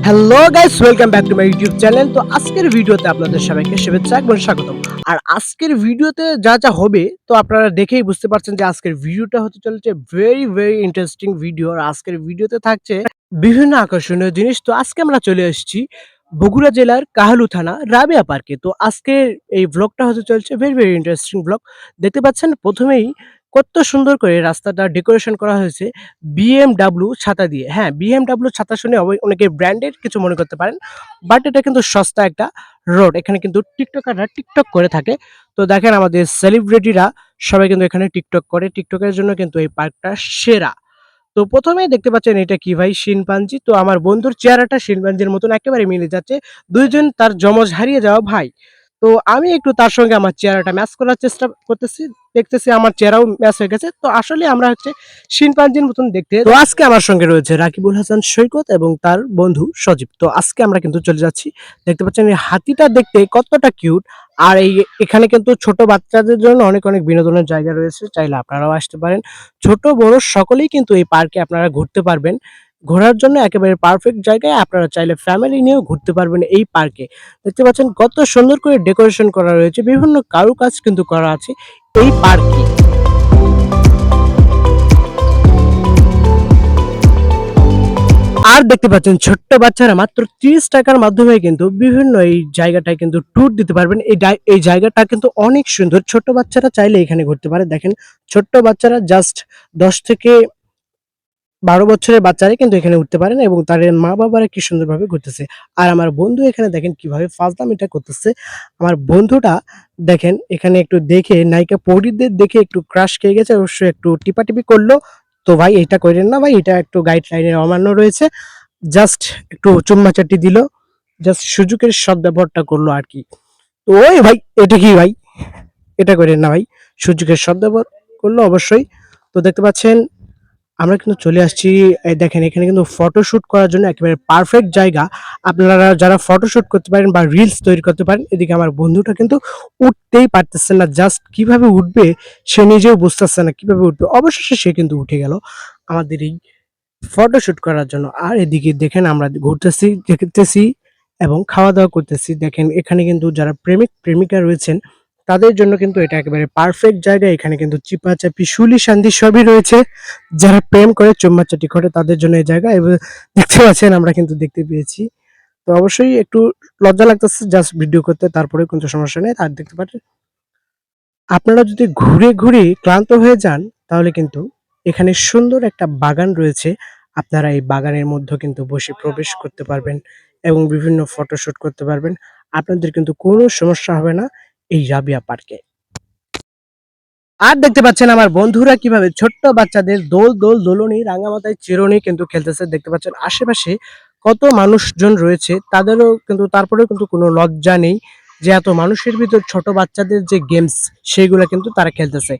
Hello guys, welcome back to my YouTube channel. তো আজকের ভিডিওতে আপনাদের সবাইকে শুভেচ্ছা এবং স্বাগতম। আর আজকের ভিডিওতে যা হবে তো আপনারা দেখেই বুঝতে পারছেন যে আজকের ভিডিওটা হতে চলেছে ভেরি ইন্টারেস্টিং ভিডিও। আর আজকের ভিডিওতে থাকছে বিভিন্ন আকর্ষণীয় জিনিস। তো আজকে আমরা চলে এসেছি বগুড়া জেলার কাহালু থানা রাবেয়া পার্কে। তো আজকের এই ব্লগটা হতে চলছে ভেরি ইন্টারেস্টিং ব্লগ। দেখতে পাচ্ছেন প্রথমেই কত সুন্দর করে রাস্তাটা ডেকোরেশন করা হয়েছে BMW ছাতা দিয়ে। হ্যাঁ, BMW ছাতা শুনে অনেকে ব্র্যান্ডের কিছু মনে করতে পারেন। বাট এটা কিন্তু সস্তা একটা রোড। এখানে কিন্তু টিকটকাররা টিকটক করে থাকে। তো দেখেন আমাদের সেলিব্রিটিরা সবাই কিন্তু এখানে টিকটক করে। টিকটকের জন্য কিন্তু এই পার্কটা সেরা। তো ১ম এই দেখতে পাচ্ছেন এটা কি ভাই? শিম্পাঞ্জি। তো আমার বন্ধুর চেহারাটা শিম্পাঞ্জির মতন একেবারে মিলে যাচ্ছে। ২ জন তার যমজ হারিয়ে যাওয়া ভাই। তো আমি একটু তার সঙ্গে আমার চেহারাটা ম্যাচ করার চেষ্টা করতেছি। দেখতেছি আমার চেহারাও ম্যাচ হয়ে গেছে। তো আসলে আমরা হচ্ছে শিম্পাঞ্জির মতন দেখতে। তো আজকে আমার সঙ্গে রয়েছে রাকিবুল হাসান সৈকত এবং তার বন্ধু সজীব। তো আজকে আমরা কিন্তু চলে যাচ্ছি। দেখতে পাচ্ছেন এই হাতিটা দেখতে কতটা কিউট। আর এখানে কিন্তু ছোট বাচ্চাদের জন্য অনেক বিনোদনের জায়গা রয়েছে। চাইলে আপনারাও আসতে পারেন। ছোট বড় সকলেই কিন্তু এই পার্কে আপনারা ঘুরতে পারবেন। ঘোরার জন্য একেবারে পারফেক্ট জায়গায় আপনারা চাইলে ফ্যামিলি নিয়েও ঘুরতে পারবেন এই পার্কে। দেখতে পাচ্ছেন কত সুন্দর করে ডেকোরেশন করা রয়েছে। বিভিন্ন কারুকাজ কিন্তু করা আছে এই পার্কে। আর দেখতে পাচ্ছেন ছোট্ট বাচ্চারা মাত্র ৳৩০ মাধ্যমে কিন্তু বিভিন্ন এই জায়গাটায় কিন্তু ট্যুর দিতে পারবেন। এই জায়গাটা কিন্তু অনেক সুন্দর। ছোট্ট বাচ্চারা চাইলে এখানে ঘুরতে পারে। দেখেন ছোট্ট বাচ্চারা জাস্ট ১০ থেকে ১২ বছরের বাচ্চারাই কিন্তু এখানে উঠতে পারে না এবং তাদের মা-বাবারা কি সুন্দরভাবে ঘুরতেছে। আর আমার বন্ধু এখানে দেখেন কিভাবে ফাজলামিটা করতেছে। আমার বন্ধুটা দেখেন এখানে একটু দেখে নায়িকা পরীদের দেখে একটু ক্রাশ খেয়ে গেছে। অবশ্যই একটু টিপাটিপি করলো। তো ভাই এটা কইরেন না ভাই, এটা একটু গাইডলাইনের অমান্য রয়েছে। জাস্ট একটু চুম্মাচাটি দিল। জাস্ট সুযোগের সদ্ব্যবহারটা করলো আরকি। তো ওই ভাই এটা কি ভাই? এটা কইরেন না ভাই। সুযোগের সদ্ব্যবহার করলো অবশ্যই। তো দেখতে পাচ্ছেন আমরা কিন্তু চলে আসছি। এই দেখেন এখানে কিন্তু ফটোশুট করার জন্য একেবারে পারফেক্ট জায়গা। আপনারা যারা ফটোশুট করতে পারেন বা রিলস তৈরি করতে পারেন, এদিকে আমার বন্ধুটা কিন্তু উঠতেই পারতেছে না। জাস্ট কিভাবে উঠবে সে নিজেও বুঝতেছে না কিভাবে উঠবে। অবশেষে সে কিন্তু উঠে গেল আমাদের এই ফটোশুট করার জন্য। আর এদিকে দেখেন আমরা ঘুরতেছি, দেখতেছি এবং খাওয়া-দাওয়া করতেছি। দেখেন এখানে কিন্তু যারা প্রেমিক-প্রেমিকা রয়েছেন তাদের জন্য কিন্তু এটা একেবারে পারফেক্ট জায়গা। এখানে কিন্তু চিপাচাপি, শুলি-শান্তি সবই রয়েছে। যারা প্রেম করে চুম্মাচাটি করে তাদের জন্য এই জায়গা এবং দেখতে পাচ্ছেন আমরা কিন্তু দেখতে পেয়েছি। তো অবশ্যই একটু লজ্জা লাগতেছে জাস্ট ভিডিও করতে, তারপরেও কিন্তু সমস্যা নেই। আর দেখতে পাচ্ছেন আপনারা যদি ঘুরে ক্লান্ত হয়ে যান তাহলে কিন্তু এখানে সুন্দর একটা বাগান রয়েছে। আপনারা এই বাগানের মধ্যে কিন্তু বসে প্রবেশ করতে পারবেন এবং বিভিন্ন ফটোশুট করতে পারবেন। আপনাদের কিন্তু কোনো সমস্যা হবে না এই রাবিয়া পার্কে। আর দেখতে পাচ্ছেন আমার বন্ধুরা কিভাবে ছোট্ট বাচ্চাদের দোলনি, রাঙামাথায় চিরুনি কিন্তু খেলতেছে। দেখতে পাচ্ছেন আশেপাশে কত মানুষজন রয়েছে। তাদেরও কিন্তু তারপরেও কিন্তু কোনো লজ্জা নেই যে এত মানুষের ভিতর ছোট বাচ্চাদের যে গেমস সেগুলা কিন্তু তারা খেলতেছে।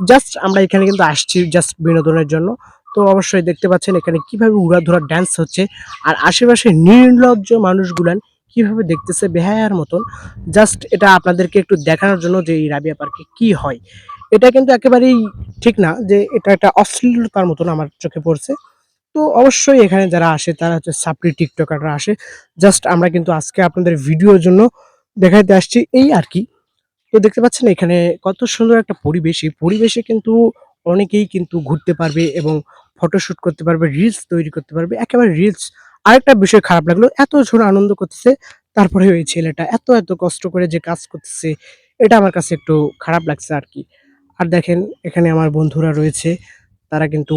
জাস্ট আমরা এখানে কিন্তু আসছি জাস্ট বিনোদনের জন্য। তো অবশ্যই দেখতে পাচ্ছেন এখানে কিভাবে উড়াধুরা ড্যান্স হচ্ছে। আর আশেপাশে নির্লজ্জ মানুষগুলান কিভাবে দেখতেছে বেহায়ার মতন। জাস্ট এটা আপনাদেরকে একটু দেখানোর জন্য যে এই রাবিয়া পার্কে কি হয়। এটা কিন্তু একেবারেই ঠিক না যে এটা একটা অশ্লীলতার মতন আমার চোখে পড়ছে। তো অবশ্যই এখানে যারা আসে তারা হচ্ছে সাপড়ি টিকটকাররা আসে। জাস্ট আমরা কিন্তু আজকে আপনাদের ভিডিওর জন্য দেখাইতে আসছি এই আরকি। তো দেখতে পাচ্ছেন এখানে কত সুন্দর একটা পরিবেশ। এই পরিবেশে কিন্তু অনেকেই কিন্তু ঘুরতে পারবে এবং ফটোশুট করতে পারবে, রিলস তৈরি করতে পারবে। একেবারে রিলস। আরেকটা বিষয় খারাপ লাগলো, এত জন আনন্দ করতেছে, তারপরেও এই ছেলেটা এত কষ্ট করে যে কাজ করতেছে, এটা আমার কাছে একটু খারাপ লাগছে আরকি। আর দেখেন এখানে আমার বন্ধুরা রয়েছে। তারা কিন্তু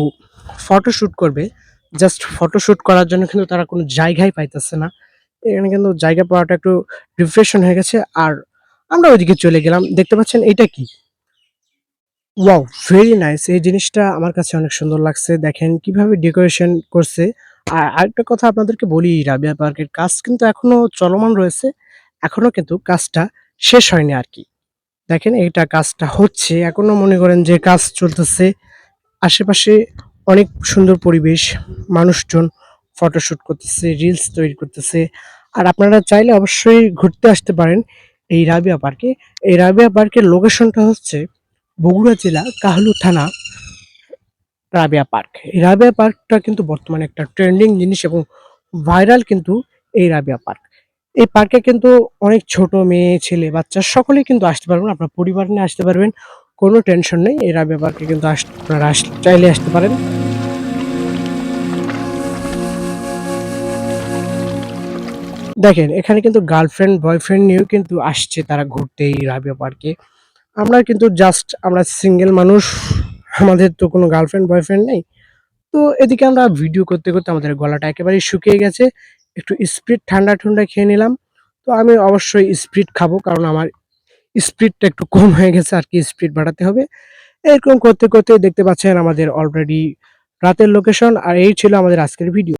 ফটোশুট করবে। জাস্ট ফটোশুট করার জন্য কিন্তু তারা কোনো জায়গাই পাইতেছে না। এখানে কিন্তু জায়গা পাওয়াটা একটু ডিপ্রেশন হয়ে গেছে। আর আমরা ওইদিকে চলে গেলাম। দেখতে পাচ্ছেন এইটা কি? ওয়াও! Very nice. এই জিনিসটা আমার কাছে অনেক সুন্দর লাগছে। দেখেন কিভাবে ডেকোরেশন করছে। আর আরেকটা কথা আপনাদেরকে বলি, রাবিয়া পার্কের কাজ কিন্তু এখনো চলমান রয়েছে। এখনো কিন্তু কাজটা শেষ হয়নি আরকি। দেখেন এটা কাজটা হচ্ছে। এখনো মনে করেন যে কাজ চলতেছে। আশেপাশে অনেক সুন্দর পরিবেশ, মানুষজন ফটোশুট করতেছে, রিলস তৈরি করতেছে। আর আপনারা চাইলে অবশ্যই ঘুরতে আসতে পারেন এই রাবিয়া পার্কে। এই রাবিয়া পার্কের লোকেশনটা হচ্ছে বগুড়া জেলা কাহালু থানা রাবেয়া পার্ক। এই রাবেয়া পার্কটা কিন্তু বর্তমানে একটা ট্রেন্ডিং জিনিস এবং ভাইরাল কিন্তু এই রাবিয়া পার্ক। এই পার্কে কিন্তু অনেক ছোট মেয়ে, ছেলে, বাচ্চা সকলেই কিন্তু আসতে পারবেন। আপনার পরিবার নিয়ে আসতে পারবেন। কোনো টেনশন নেই। এই রাবিয়া পার্কে কিন্তু আপনারা চাইলে আসতে পারেন। দেখেন এখানে কিন্তু গার্লফ্রেন্ড, বয়ফ্রেন্ড নিয়েও কিন্তু আসছে তারা ঘুরতে এই রাবিয়া পার্কে। আমরা কিন্তু জাস্ট আমরা সিঙ্গেল মানুষ। আমাদের তো কোনো গার্লফ্রেন্ড, বয়ফ্রেন্ড নেই। তো এদিকে আমরা ভিডিও করতে, করতে আমাদের গলাটা একেবারেই শুকিয়ে গেছে। একটু স্প্রিট ঠান্ডা খেয়ে নিলাম। তো আমি অবশ্যই স্প্রিট খাবো কারণ আমার স্পিডটা একটু কম হয়ে গেছে আরকি, স্পিড বাড়াতে হবে। এরকম করতে, করতে দেখতে পাচ্ছেন আমাদের অলরেডি রাতের লোকেশন। আর এই ছিল আমাদের আজকের ভিডিও।